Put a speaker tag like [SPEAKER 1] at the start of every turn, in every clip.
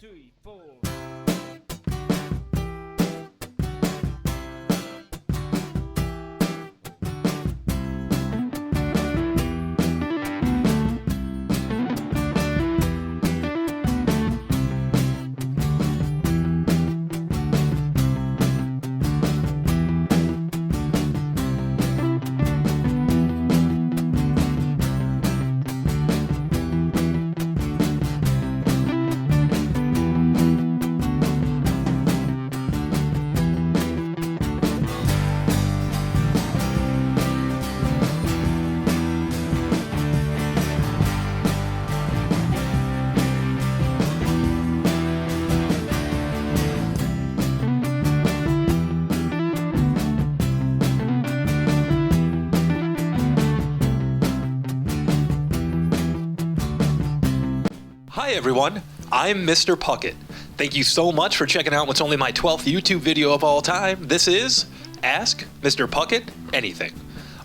[SPEAKER 1] three, four.
[SPEAKER 2] Hi everyone, I'm MrPuckett. Thank you so much for checking out what's only my 12th YouTube video of all time. This is Ask MrPuckett Anything.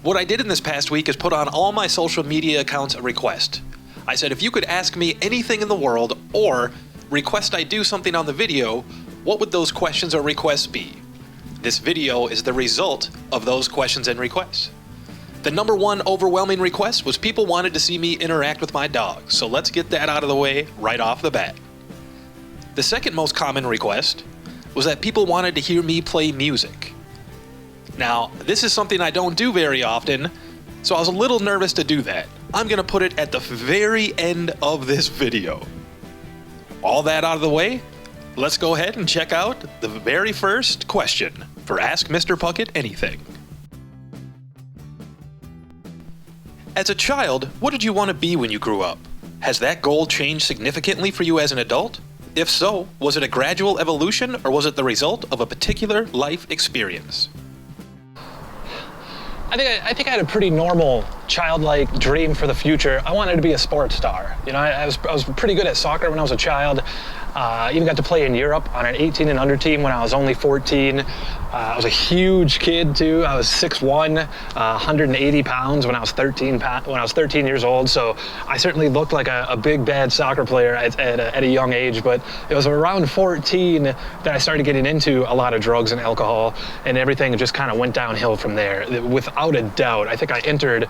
[SPEAKER 2] What I did in this past week is put on all my social media accounts a request. I said if you could ask me anything in the world or request I do something on the video, what would those questions or requests be? This video is the result of those questions and requests. The number one overwhelming request was people wanted to see me interact with my dog, so let's get that out of the way right off the bat. The second most common request was that people wanted to hear me play music. Now, this is something I don't do very often, so I was a little nervous to do that. I'm gonna put it at the very end of this video. All that out of the way, let's go ahead and check out the very first question for Ask MrPuckett Anything. As a child, what did you want to be when you grew up? Has that goal changed significantly for you as an adult? If so, was it a gradual evolution or was it the result of a particular life experience?
[SPEAKER 3] I think I had a pretty normal childlike dream for the future. I wanted to be a sports star. You know, I was pretty good at soccer when I was a child. Even got to play in Europe on an 18 and under team when I was only 14. I was a huge kid too. I was 6'1", 180 pounds when I was 13 years old. So I certainly looked like a big bad soccer player at a young age. But it was around 14 that I started getting into a lot of drugs and alcohol, and everything just kind of went downhill from there. Without a doubt, I think I entered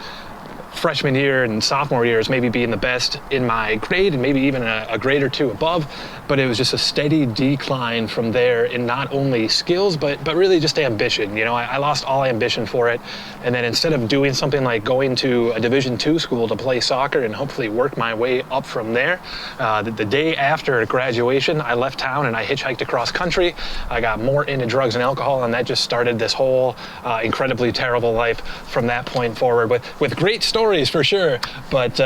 [SPEAKER 3] freshman year and sophomore years maybe being the best in my grade and maybe even a grade or two above, but it was just a steady decline from there in not only skills but really just ambition. You know, I lost all ambition for it, and then instead of doing something like going to a Division II school to play soccer and hopefully work my way up from there, the day after graduation I left town and I hitchhiked across country. I got more into drugs and alcohol, and that just started this whole incredibly terrible life from that point forward, with great stories for sure, but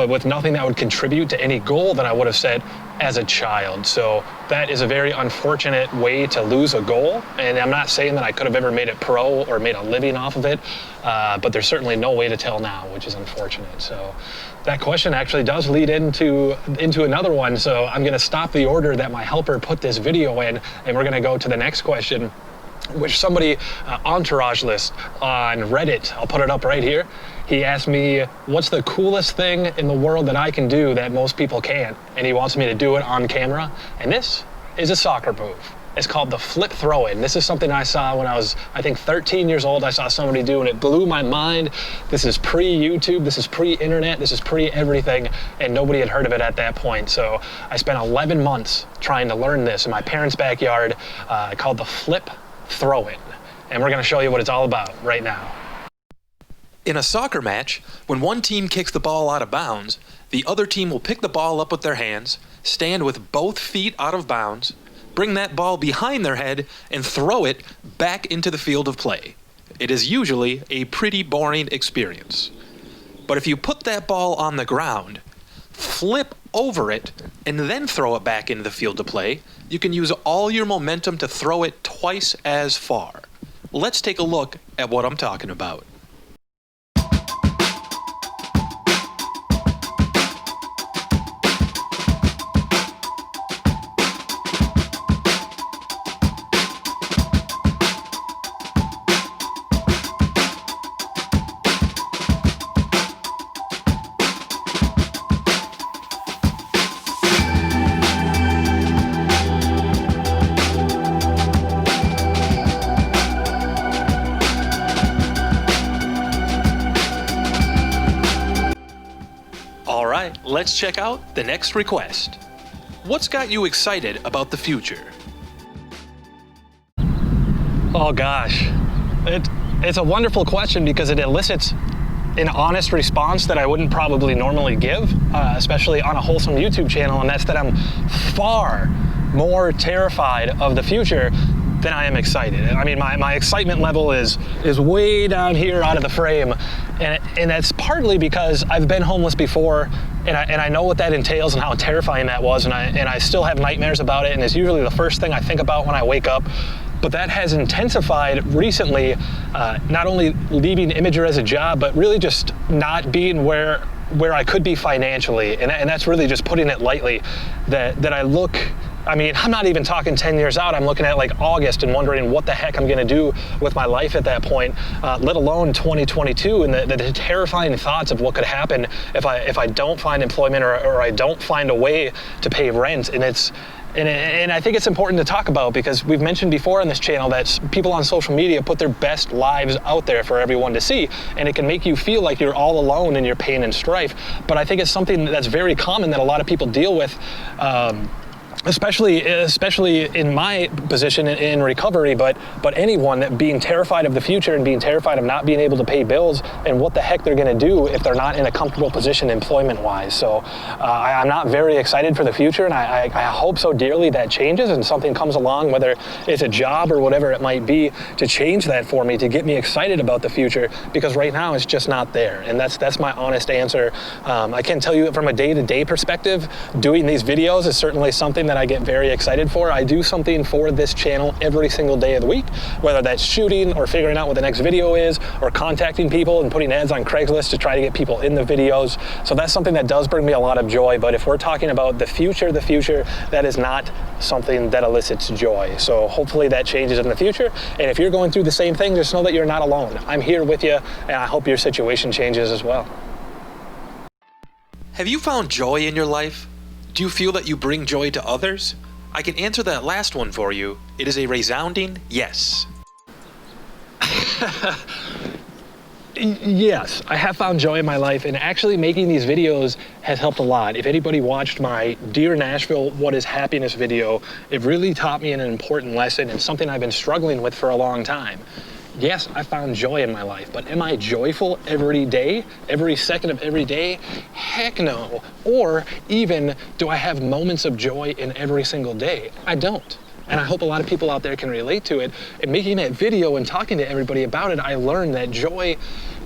[SPEAKER 3] with nothing that would contribute to any goal that I would have set as a child. So that is a very unfortunate way to lose a goal, and I'm not saying that I could have ever made it pro or made a living off of it, but there's certainly no way to tell now, which is unfortunate. So that question actually does lead into another one, so I'm going to stop the order that my helper put this video in, and we're going to go to the next question, which somebody entourage list on Reddit, I'll put it up right here. He asked me, what's the coolest thing in the world that I can do that most people can't? And he wants me to do it on camera. And this is a soccer move. It's called the flip throw-in. This is something I saw when I was, I think, 13 years old. I saw somebody do, and it blew my mind. This is pre-YouTube, this is pre-internet, this is pre-everything, and nobody had heard of it at that point. So I spent 11 months trying to learn this in my parents' backyard, called the flip throw-in. And we're gonna show you what it's all about right now.
[SPEAKER 2] In a soccer match, when one team kicks the ball out of bounds, the other team will pick the ball up with their hands, stand with both feet out of bounds, bring that ball behind their head, and throw it back into the field of play. It is usually a pretty boring experience. But if you put that ball on the ground, flip over it, and then throw it back into the field of play, you can use all your momentum to throw it twice as far. Let's take a look at what I'm talking about. let's check out the next request. What's got you excited about the future?
[SPEAKER 3] Oh gosh, it's a wonderful question because it elicits an honest response that I wouldn't probably normally give, especially on a Wholesome YouTube channel, and that's that I'm far more terrified of the future than I am excited. I mean, my excitement level is way down here out of the frame, and that's partly because I've been homeless before, and I know what that entails and how terrifying that was, and I still have nightmares about it, and it's usually the first thing I think about when I wake up. But that has intensified recently, not only leaving Imager as a job, but really just not being where I could be financially. And that's really just putting it lightly, that I look, I mean, I'm not even talking 10 years out. I'm looking at like August and wondering what the heck I'm gonna do with my life at that point, let alone 2022, and the terrifying thoughts of what could happen if I don't find employment or I don't find a way to pay rent. And I think it's important to talk about because we've mentioned before on this channel that people on social media put their best lives out there for everyone to see, and it can make you feel like you're all alone in your pain and strife. But I think it's something that's very common that a lot of people deal with, especially in my position in recovery, but anyone being terrified of the future and being terrified of not being able to pay bills and what the heck they're gonna do if they're not in a comfortable position employment-wise. So I'm not very excited for the future, and I hope so dearly that changes and something comes along, whether it's a job or whatever it might be, to change that for me, to get me excited about the future, because right now it's just not there. And that's my honest answer. I can tell you from a day-to-day perspective, doing these videos is certainly something that I get very excited for. I do something for this channel every single day of the week, whether that's shooting or figuring out what the next video is, or contacting people and putting ads on Craigslist to try to get people in the videos. So that's something that does bring me a lot of joy. But if we're talking about the future, that is not something that elicits joy. So hopefully that changes in the future. And if you're going through the same thing, just know that you're not alone. I'm here with you, and I hope your situation changes as well.
[SPEAKER 2] Have you found joy in your life? Do you feel that you bring joy to others? I can answer that last one for you. It is a resounding yes.
[SPEAKER 3] Yes, I have found joy in my life, and actually making these videos has helped a lot. If anybody watched my Dear Nashville, What is Happiness video, it really taught me an important lesson and something I've been struggling with for a long time. Yes, I found joy in my life, but am I joyful every day, every second of every day? Heck no. Or even, do I have moments of joy in every single day? I don't. And I hope a lot of people out there can relate to it. And making that video and talking to everybody about it, I learned that joy,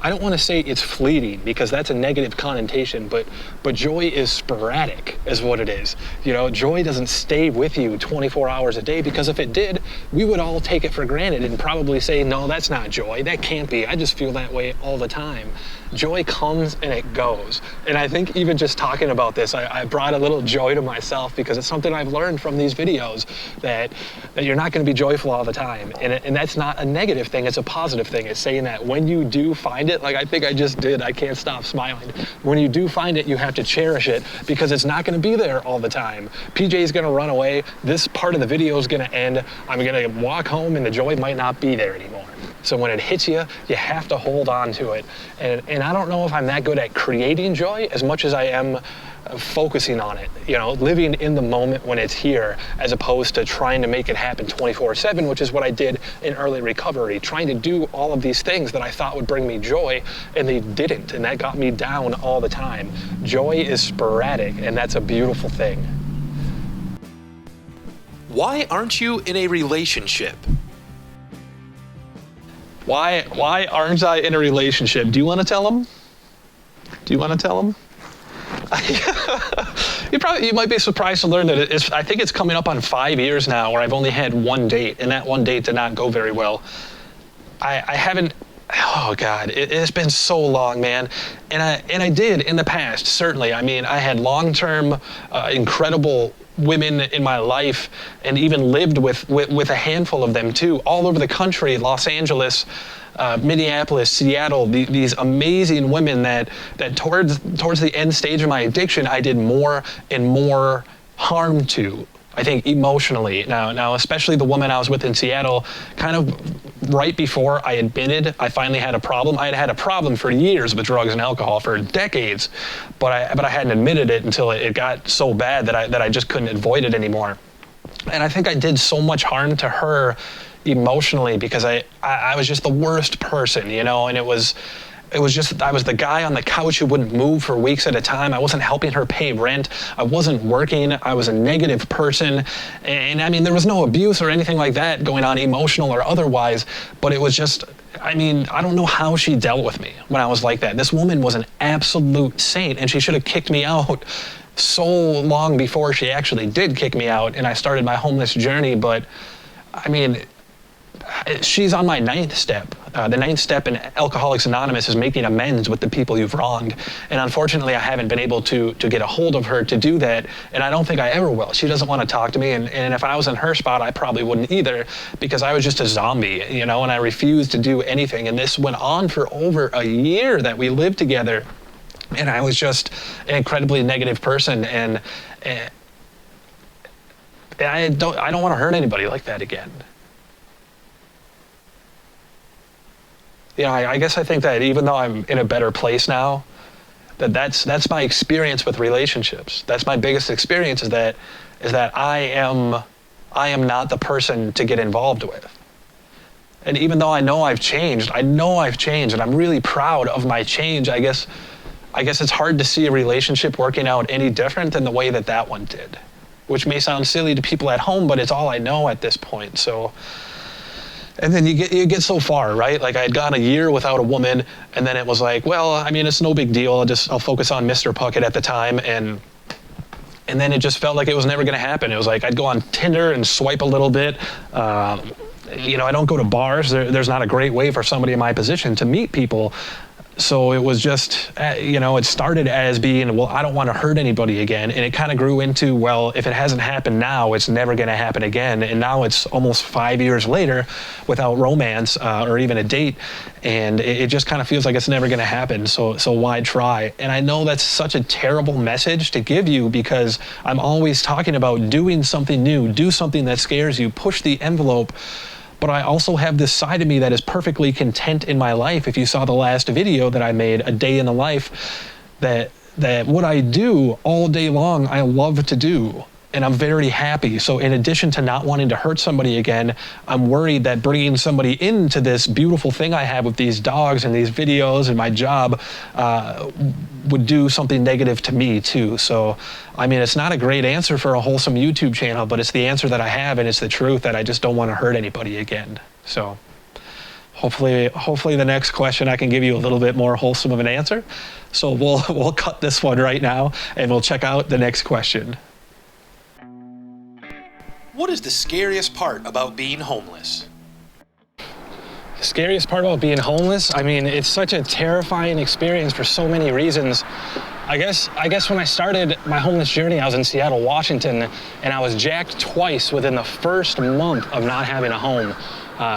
[SPEAKER 3] I don't want to say it's fleeting because that's a negative connotation, but joy is sporadic is what it is. You know, joy doesn't stay with you 24 hours a day, because if it did, we would all take it for granted and probably say, no, that's not joy. That can't be. I just feel that way all the time. Joy comes and it goes. And I think even just talking about this, I brought a little joy to myself, because it's something I've learned from these videos, that you're not going to be joyful all the time. And that's not a negative thing, it's a positive thing. It's saying that when you do find it, like I think I just did, I can't stop smiling. When you do find it, you have to cherish it, because it's not going to be there all the time. PJ is going to run away. This part of the video is going to end. I'm going to walk home and the joy might not be there anymore. So when it hits you, you have to hold on to it. And I don't know if I'm that good at creating joy as much as I am focusing on it, you know, living in the moment when it's here, as opposed to trying to make it happen 24/7, which is what I did in early recovery, trying to do all of these things that I thought would bring me joy, and they didn't, and that got me down all the time. Joy is sporadic, and that's a beautiful thing.
[SPEAKER 2] Why aren't you in a relationship?
[SPEAKER 3] Why aren't I in a relationship? Do you want to tell them? Do you want to tell them? You might be surprised to learn that I think it's coming up on 5 years now where I've only had one date, and that one date did not go very well. I haven't, oh God, it's been so long, man. And I did in the past, certainly. I mean, I had long-term, incredible women in my life, and even lived with a handful of them too, all over the country, Los Angeles, Minneapolis, Seattle, these amazing women that towards the end stage of my addiction, I did more and more harm to. I think emotionally. Now, especially the woman I was with in Seattle, kind of right before I admitted I finally had a problem. I had had a problem for years with drugs and alcohol for decades, but I hadn't admitted it until it got so bad that I just couldn't avoid it anymore. And I think I did so much harm to her emotionally because I was just the worst person, you know, and it was just, I was the guy on the couch who wouldn't move for weeks at a time. I wasn't helping her pay rent. I wasn't working. I was a negative person. And I mean, there was no abuse or anything like that going on, emotional or otherwise, but it was just, I mean, I don't know how she dealt with me when I was like that. This woman was an absolute saint, and she should have kicked me out so long before she actually did kick me out and I started my homeless journey. But I mean, she's on my 9th step. The 9th step in Alcoholics Anonymous is making amends with the people you've wronged. And unfortunately, I haven't been able to get a hold of her to do that. And I don't think I ever will. She doesn't want to talk to me. And if I was in her spot, I probably wouldn't either, because I was just a zombie, you know, and I refused to do anything. And this went on for over a year that we lived together. And I was just an incredibly negative person. And I don't want to hurt anybody like that again. Yeah, I guess I think that even though I'm in a better place now, that's my experience with relationships. That's my biggest experience is that I am not the person to get involved with. And even though I know I've changed, and I'm really proud of my change, I guess it's hard to see a relationship working out any different than the way that one did, which may sound silly to people at home, but it's all I know at this point. So. And then you get so far, right? Like I had gone a year without a woman, and then it was like, well, I mean, it's no big deal. I'll focus on MrPuckett at the time, and then it just felt like it was never going to happen. It was like I'd go on Tinder and swipe a little bit. You know, I don't go to bars. There's not a great way for somebody in my position to meet people. So it was just, you know, it started as being, well, I don't want to hurt anybody again. And it kind of grew into, well, if it hasn't happened now, it's never going to happen again. And now it's almost 5 years later without romance or even a date. And it just kind of feels like it's never going to happen. So why try? And I know that's such a terrible message to give you because I'm always talking about doing something new, do something that scares you, push the envelope. But I also have this side of me that is perfectly content in my life. If you saw the last video that I made, A Day in the Life, that what I do all day long, I love to do. And I'm very happy. So in addition to not wanting to hurt somebody again, I'm worried that bringing somebody into this beautiful thing I have with these dogs and these videos and my job would do something negative to me too. So, I mean, it's not a great answer for a wholesome YouTube channel, but it's the answer that I have, and it's the truth that I just don't want to hurt anybody again. So hopefully the next question I can give you a little bit more wholesome of an answer. So we'll cut this one right now and we'll check out the next question.
[SPEAKER 2] What is the scariest part about being homeless?
[SPEAKER 3] The scariest part about being homeless, I mean, it's such a terrifying experience for so many reasons. I guess when I started my homeless journey, I was in Seattle, Washington, and I was jacked twice within the first month of not having a home.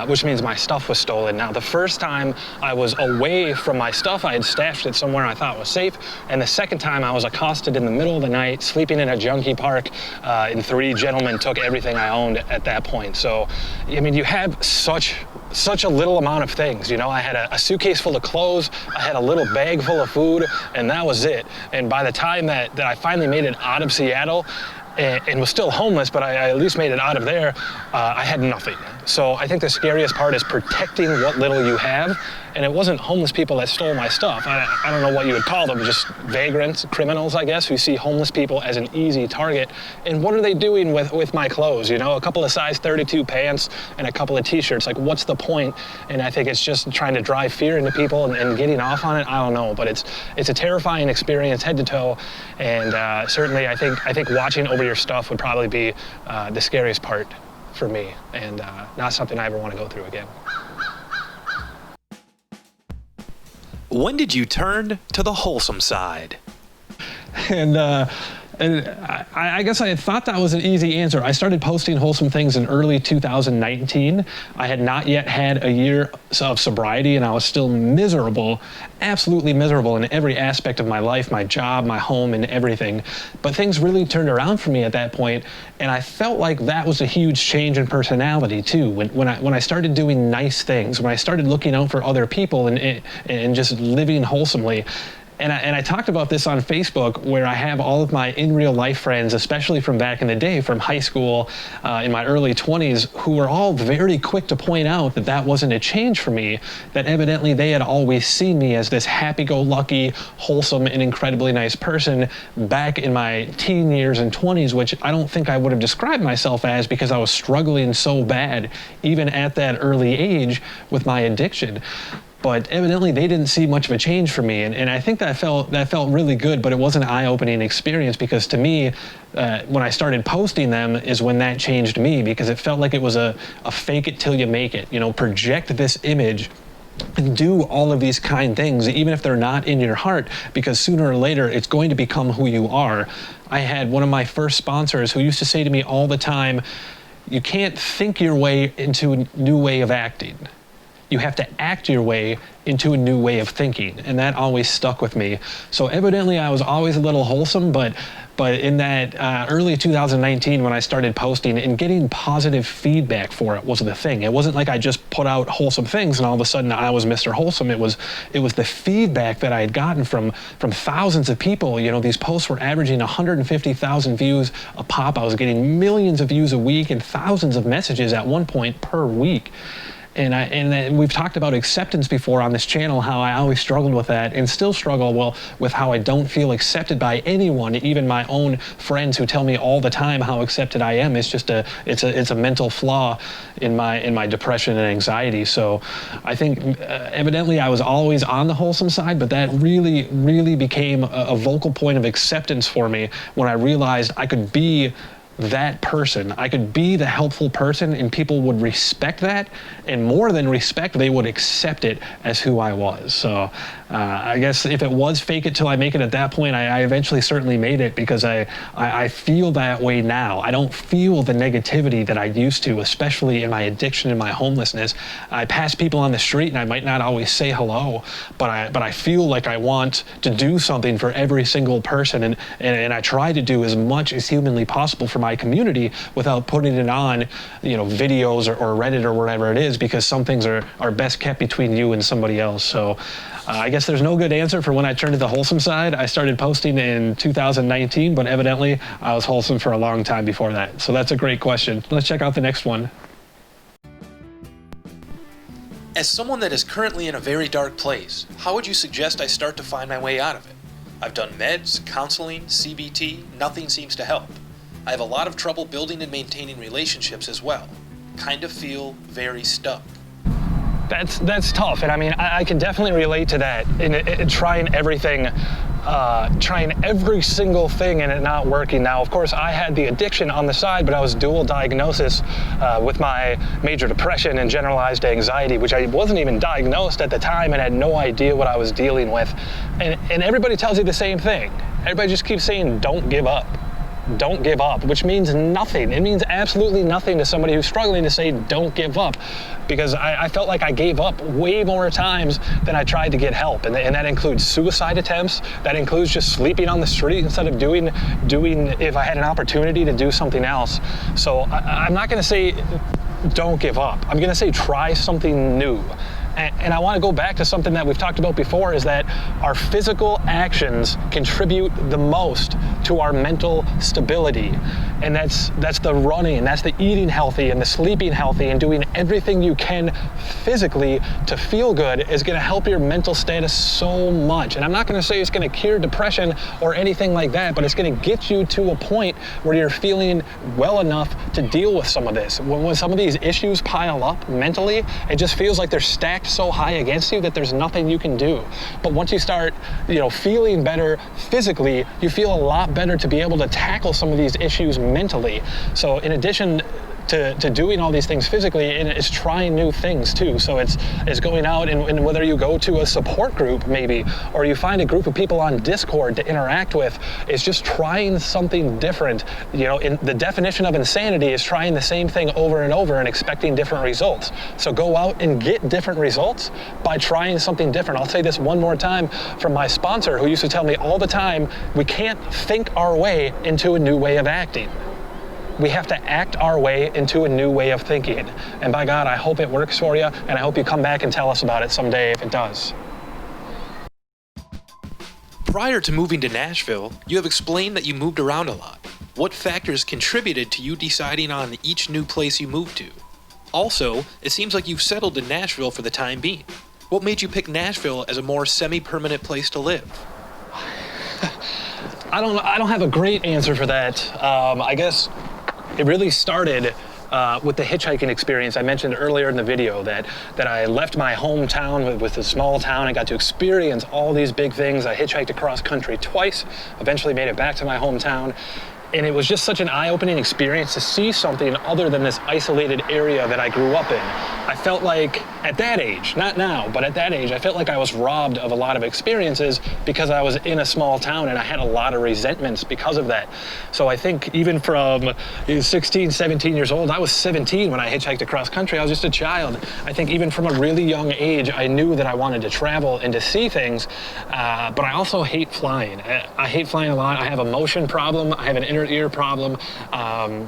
[SPEAKER 3] Which means my stuff was stolen. Now, the first time I was away from my stuff, I had stashed it somewhere I thought was safe. And the second time I was accosted in the middle of the night, sleeping in a junkie park, and 3 gentlemen took everything I owned at that point. So, I mean, you have such a little amount of things, you know. I had a suitcase full of clothes, I had a little bag full of food, and that was it. And by the time that I finally made it out of Seattle, and was still homeless, but I at least made it out of there, I had nothing. So I think the scariest part is protecting what little you have. And it wasn't homeless people that stole my stuff. I don't know what you would call them, just vagrants, criminals, I guess, who see homeless people as an easy target. And what are they doing with my clothes? You know, a couple of size 32 pants and a couple of t-shirts. Like, what's the point? And I think it's just trying to drive fear into people and getting off on it. I don't know, but it's a terrifying experience head to toe. And certainly I think watching over your stuff would probably be the scariest part for me, and not something I ever want to go through again.
[SPEAKER 2] When did you turn to the wholesome side?
[SPEAKER 3] And And I guess I had thought that was an easy answer. I started posting wholesome things in early 2019. I had not yet had a year of sobriety, and I was still miserable, absolutely miserable in every aspect of my life, my job, my home, and everything. But things really turned around for me at that point, and I felt like that was a huge change in personality too. When I started doing nice things, when I started looking out for other people and just living wholesomely. And I talked about this on Facebook, where I have all of my in real life friends, especially from back in the day, from high school, in my early 20s, who were all very quick to point out that that wasn't a change for me, that evidently they had always seen me as this happy-go-lucky, wholesome, and incredibly nice person back in my teen years and 20s, which I don't think I would have described myself as, because I was struggling so bad, even at that early age, with my addiction. But evidently they didn't see much of a change for me, and I think that felt really good, but it was an eye-opening experience, because to me, when I started posting them is when that changed me, because it felt like it was a fake it till you make it, project this image and do all of these kind things, even if they're not in your heart, because sooner or later it's going to become who you are. I had one of my first sponsors who used to say to me all the time, you can't think your way into a new way of acting. You have to act your way into a new way of thinking, and that always stuck with me. So evidently I was always a little wholesome, but in that early 2019, when I started posting and getting positive feedback for it was the thing. It wasn't like I just put out wholesome things and all of a sudden I was Mr. Wholesome. It was the feedback that I had gotten from thousands of people. These posts were averaging 150,000 views a pop. I was getting millions of views a week and thousands of messages at one point per week. And we've talked about acceptance before on this channel, how I always struggled with that and still struggle with how I don't feel accepted by anyone, even my own friends who tell me all the time how accepted I am. It's just it's a mental flaw in my depression and anxiety. So I think evidently I was always on the wholesome side, but that really, really became a vocal point of acceptance for me when I realized I could be that person. I could be the helpful person, and people would respect that, and more than respect, they would accept it as who I was. So I guess if it was fake it till I make it at that point, I eventually certainly made it, because I feel that way now. I don't feel the negativity that I used to, especially in my addiction and my homelessness. I pass people on the street and I might not always say hello, but I feel like I want to do something for every single person, and I try to do as much as humanly possible for my community without putting it on, videos or Reddit or whatever it is, because some things are best kept between you and somebody else. So I guess there's no good answer for when I turned to the wholesome side. I started posting in 2019, but evidently I was wholesome for a long time before that. So that's a great question. Let's check out the next one.
[SPEAKER 2] As someone that is currently in a very dark place, how would you suggest I start to find my way out of it? I've done meds, counseling, CBT, nothing seems to help. I have a lot of trouble building and maintaining relationships as well. Kind of feel very stuck.
[SPEAKER 3] That's tough, and I mean, I can definitely relate to that. In trying everything, trying every single thing and it not working. Now, of course, I had the addiction on the side, but I was dual diagnosis with my major depression and generalized anxiety, which I wasn't even diagnosed at the time and had no idea what I was dealing with. And everybody tells you the same thing. Everybody just keeps saying, don't give up. Don't give up, which means nothing. It means absolutely nothing to somebody who's struggling to say don't give up, because I felt like I gave up way more times than I tried to get help, and that includes suicide attempts. That includes just sleeping on the street instead of doing if I had an opportunity to do something else. So I'm not going to say don't give up. I'm going to say try something new. And I want to go back to something that we've talked about before, is that our physical actions contribute the most to our mental stability. And that's the running, that's the eating healthy and the sleeping healthy and doing everything you can physically to feel good is going to help your mental status so much. And I'm not going to say it's going to cure depression or anything like that, but it's going to get you to a point where you're feeling well enough to deal with some of this. When some of these issues pile up mentally, it just feels like they're stacked so high against you that there's nothing you can do. But once you start, feeling better physically, you feel a lot better to be able to tackle some of these issues mentally. So in addition to doing all these things physically, and it's trying new things too. So it's going out, and whether you go to a support group maybe, or you find a group of people on Discord to interact with, it's just trying something different. You know, the definition of insanity is trying the same thing over and over and expecting different results. So go out and get different results by trying something different. I'll say this one more time from my sponsor, who used to tell me all the time, we can't think our way into a new way of acting. We have to act our way into a new way of thinking. And by God, I hope it works for you, and I hope you come back and tell us about it someday if it does.
[SPEAKER 2] Prior to moving to Nashville, you have explained that you moved around a lot. What factors contributed to you deciding on each new place you moved to? Also, it seems like you've settled in Nashville for the time being. What made you pick Nashville as a more semi-permanent place to live?
[SPEAKER 3] I don't have a great answer for that. I guess it really started with the hitchhiking experience. I mentioned earlier in the video that I left my hometown with a small town. I got to experience all these big things. I hitchhiked across country twice, eventually made it back to my hometown. And it was just such an eye-opening experience to see something other than this isolated area that I grew up in. I felt like at that age, not now, but at that age, I felt like I was robbed of a lot of experiences because I was in a small town, and I had a lot of resentments because of that. So I think even from 16, 17 years old, I was 17 when I hitchhiked across country. I was just a child. I think even from a really young age, I knew that I wanted to travel and to see things, but I also hate flying. I hate flying a lot. I have a motion problem. I have an inner ear problem.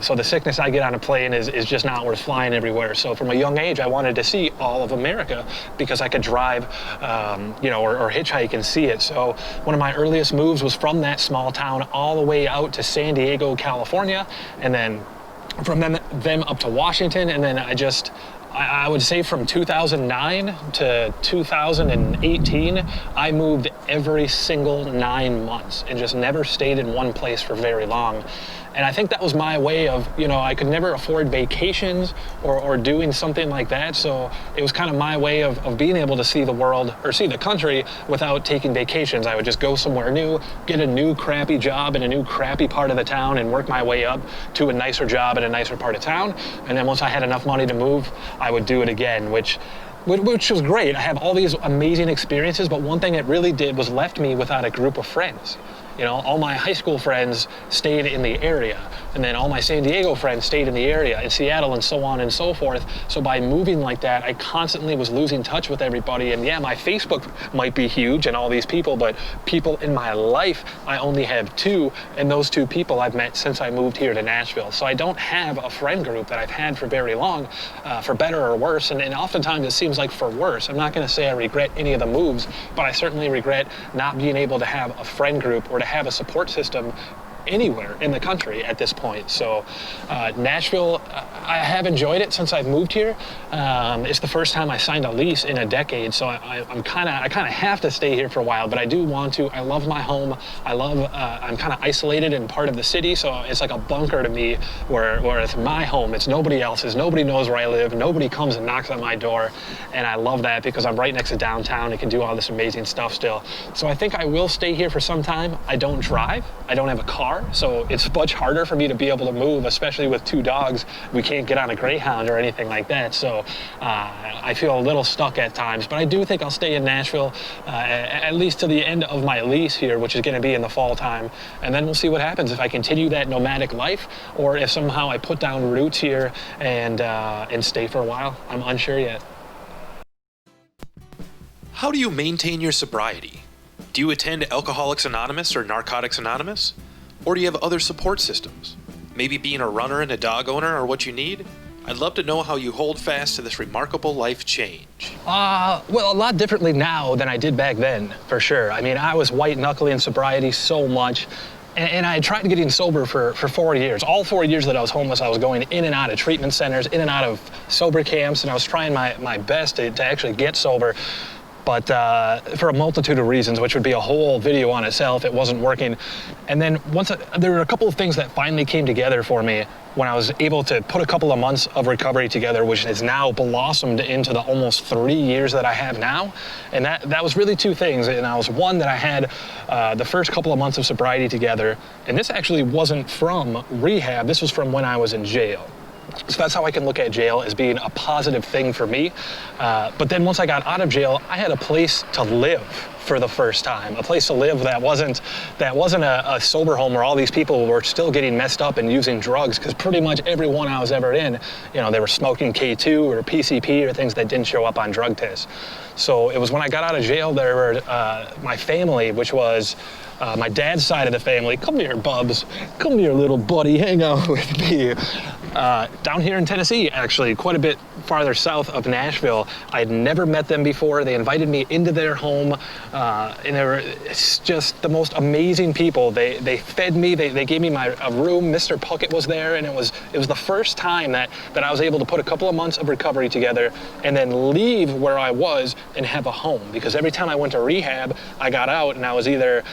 [SPEAKER 3] So the sickness I get on a plane is just not worth flying everywhere. So from a young age, I wanted to see all of America because I could drive, or hitchhike and see it. So one of my earliest moves was from that small town all the way out to San Diego, California, and then from them up to Washington, and then I would say from 2009 to 2018, I moved every single 9 months and just never stayed in one place for very long. And I think that was my way of, I could never afford vacations or doing something like that. So it was kind of my way of being able to see the world or see the country without taking vacations. I would just go somewhere new, get a new crappy job in a new crappy part of the town, and work my way up to a nicer job in a nicer part of town. And then once I had enough money to move, I would do it again, which was great. I have all these amazing experiences, but one thing it really did was left me without a group of friends. All my high school friends stayed in the area, and then all my San Diego friends stayed in the area, in Seattle, and so on and so forth. So by moving like that, I constantly was losing touch with everybody. And yeah, my Facebook might be huge and all these people, but people in my life, I only have 2, and those 2 people I've met since I moved here to Nashville. So I don't have a friend group that I've had for very long, for better or worse, and oftentimes it seems like for worse. I'm not going to say I regret any of the moves, but I certainly regret not being able to have a friend group or to have a support system anywhere in the country at this point. So Nashville, I have enjoyed it since I've moved here. It's the first time I signed a lease in a decade, so I kind of have to stay here for a while, but I do want to. I love my home. I'm kind of isolated and part of the city, so it's like a bunker to me where it's my home. It's nobody else's. Nobody knows where I live. Nobody comes and knocks on my door, and I love that because I'm right next to downtown and can do all this amazing stuff still. So I think I will stay here for some time. I don't drive. I don't have a car. So it's much harder for me to be able to move, especially with 2 dogs. We can't get on a Greyhound or anything like that. So I feel a little stuck at times, but I do think I'll stay in Nashville at least to the end of my lease here, which is going to be in the fall time. And then we'll see what happens if I continue that nomadic life or if somehow I put down roots here and stay for a while. I'm unsure yet.
[SPEAKER 2] How do you maintain your sobriety? Do you attend Alcoholics Anonymous or Narcotics Anonymous? Or do you have other support systems? Maybe being a runner and a dog owner are what you need? I'd love to know how you hold fast to this remarkable life change.
[SPEAKER 3] Well, a lot differently now than I did back then, for sure. I mean, I was white-knuckling sobriety so much, and I tried getting sober for 4 years. All 4 years that I was homeless, I was going in and out of treatment centers, in and out of sober camps, and I was trying my best to actually get sober. But for a multitude of reasons, which would be a whole video on itself, it wasn't working. And then there were a couple of things that finally came together for me when I was able to put a couple of months of recovery together, which has now blossomed into the almost 3 years that I have now. And that was really 2 things. And I was one, that I had the first couple of months of sobriety together. And this actually wasn't from rehab. This was from when I was in jail. So that's how I can look at jail as being a positive thing for me. But then once I got out of jail, I had a place to live for the first time, a place to live that wasn't a sober home where all these people were still getting messed up and using drugs, because pretty much everyone I was ever in, they were smoking K2 or PCP or things that didn't show up on drug tests. So it was when I got out of jail, there were my family, which was my dad's side of the family. Come here, Bubs. Come here, little buddy. Hang out with me. Down here in Tennessee, actually, quite a bit farther south of Nashville. I had never met them before. They invited me into their home, and they were just the most amazing people. They fed me. They gave me a room. MrPuckett was there, and it was the first time that I was able to put a couple of months of recovery together and then leave where I was and have a home. Because every time I went to rehab, I got out and I was either,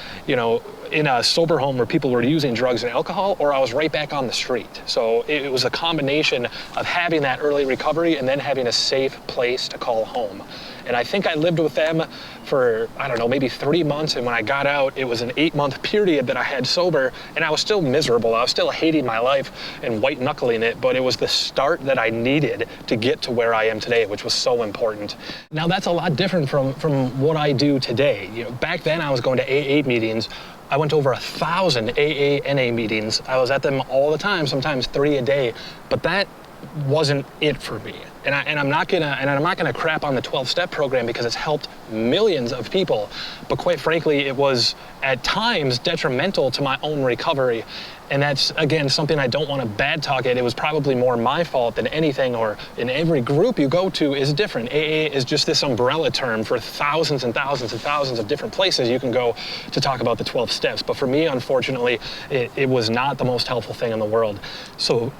[SPEAKER 3] in a sober home where people were using drugs and alcohol, or I was right back on the street. So it was a combination of having that early recovery and then having a safe place to call home. And I think I lived with them for, I don't know, maybe 3 months. And when I got out, it was an 8-month period that I had sober, and I was still miserable. I was still hating my life and white knuckling it, but it was the start that I needed to get to where I am today, which was so important. Now that's a lot different from what I do today. Back then I was going to AA meetings. I went to over 1,000 AA, NA meetings. I was at them all the time, sometimes 3 a day, but that wasn't it for me. And I'm not gonna crap on the 12-step program because it's helped millions of people. But quite frankly, it was at times detrimental to my own recovery. And that's, again, something I don't want to bad talk it. It was probably more my fault than anything, or in every group you go to is different. AA is just this umbrella term for thousands and thousands and thousands of different places you can go to talk about the 12 steps. But for me, unfortunately, it was not the most helpful thing in the world. So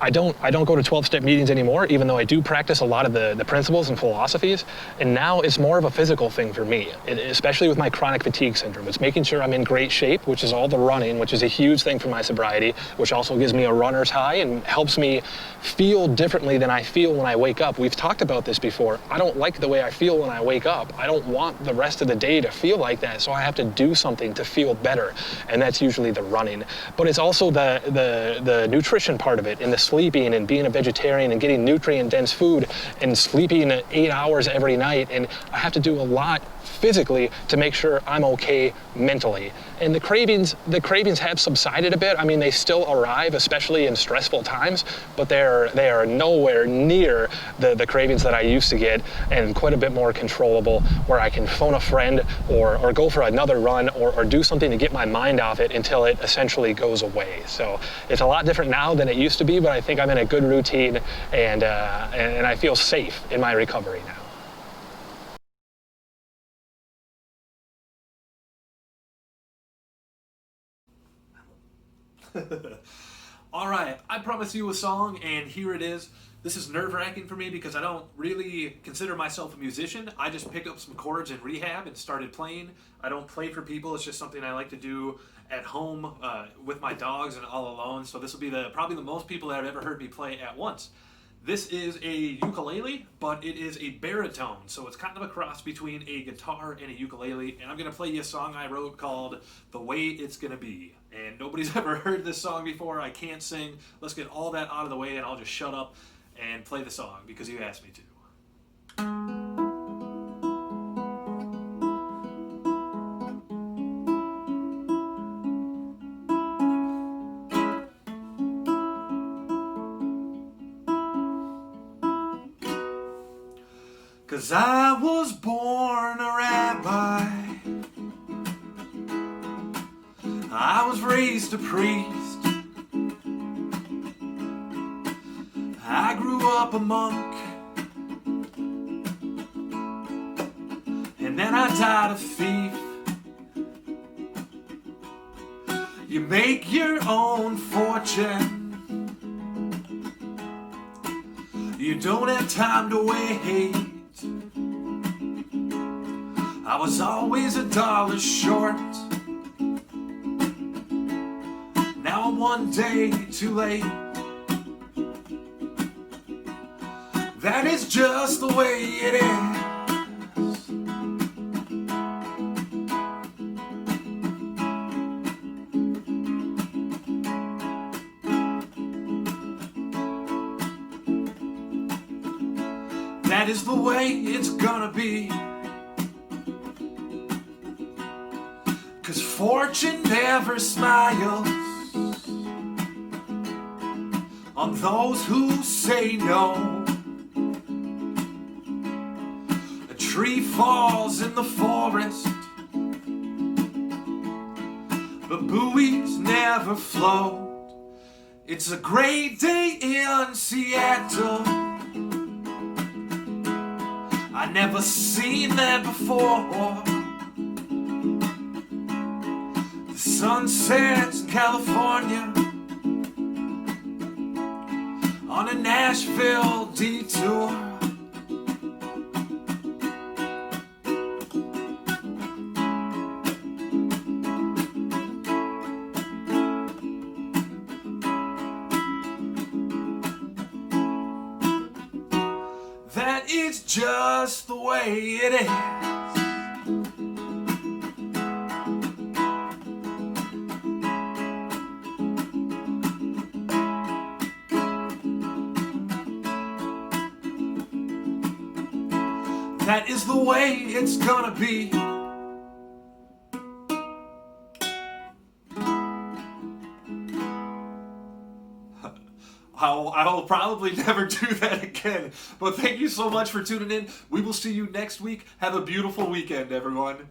[SPEAKER 3] I don't go to 12-step meetings anymore, even though I do practice a lot of the principles and philosophies. And now it's more of a physical thing for me, especially with my chronic fatigue syndrome. It's making sure I'm in great shape, which is all the running, which is a huge thing for my sobriety, which also gives me a runner's high and helps me feel differently than I feel when I wake up. We've talked about this before. I don't like the way I feel when I wake up. I don't want the rest of the day to feel like that, so I have to do something to feel better, and that's usually the running. But it's also the nutrition part of it, and the sleeping and being a vegetarian and getting nutrient-dense food and sleeping 8 hours every night. And I have to do a lot physically to make sure I'm okay mentally. And the cravings have subsided a bit. I mean, they still arrive, especially in stressful times, but they are nowhere near the cravings that I used to get, and quite a bit more controllable, where I can phone a friend or go for another run or do something to get my mind off it until it essentially goes away. So it's a lot different now than it used to be, but I think I'm in a good routine, and I feel safe in my recovery now.
[SPEAKER 2] All right, I promised you a song, and here it is. This is nerve-wracking for me because I don't really consider myself a musician. I just picked up some chords in rehab and started playing. I don't play for people. It's just something I like to do at home with my dogs and all alone. So this will be probably the most people that have ever heard me play at once. This is a ukulele, but it is a baritone, so it's kind of a cross between a guitar and a ukulele, and I'm going to play you a song I wrote called The Way It's Gonna Be. And nobody's ever heard this song before. I can't sing. Let's get all that out of the way, and I'll just shut up and play the song because you asked me to. 'Cause I was born a rabbi, I was raised a priest, I grew up a monk, and then I died a thief. You make your own fortune, you don't have time to wait. I was always $1 short, now I'm one day too late. That is just the way it is.
[SPEAKER 1] That is the way it's gonna be. 'Cause fortune never smiles on those who say no. A tree falls in the forest, but buoys never float. It's a great day in Seattle. I never seen that before. The sun sets in California on a Nashville detour. That is just the way it is. That is the way it's gonna be. I will probably never do that again. But thank you so much for tuning in. We will see you next week. Have a beautiful weekend, everyone.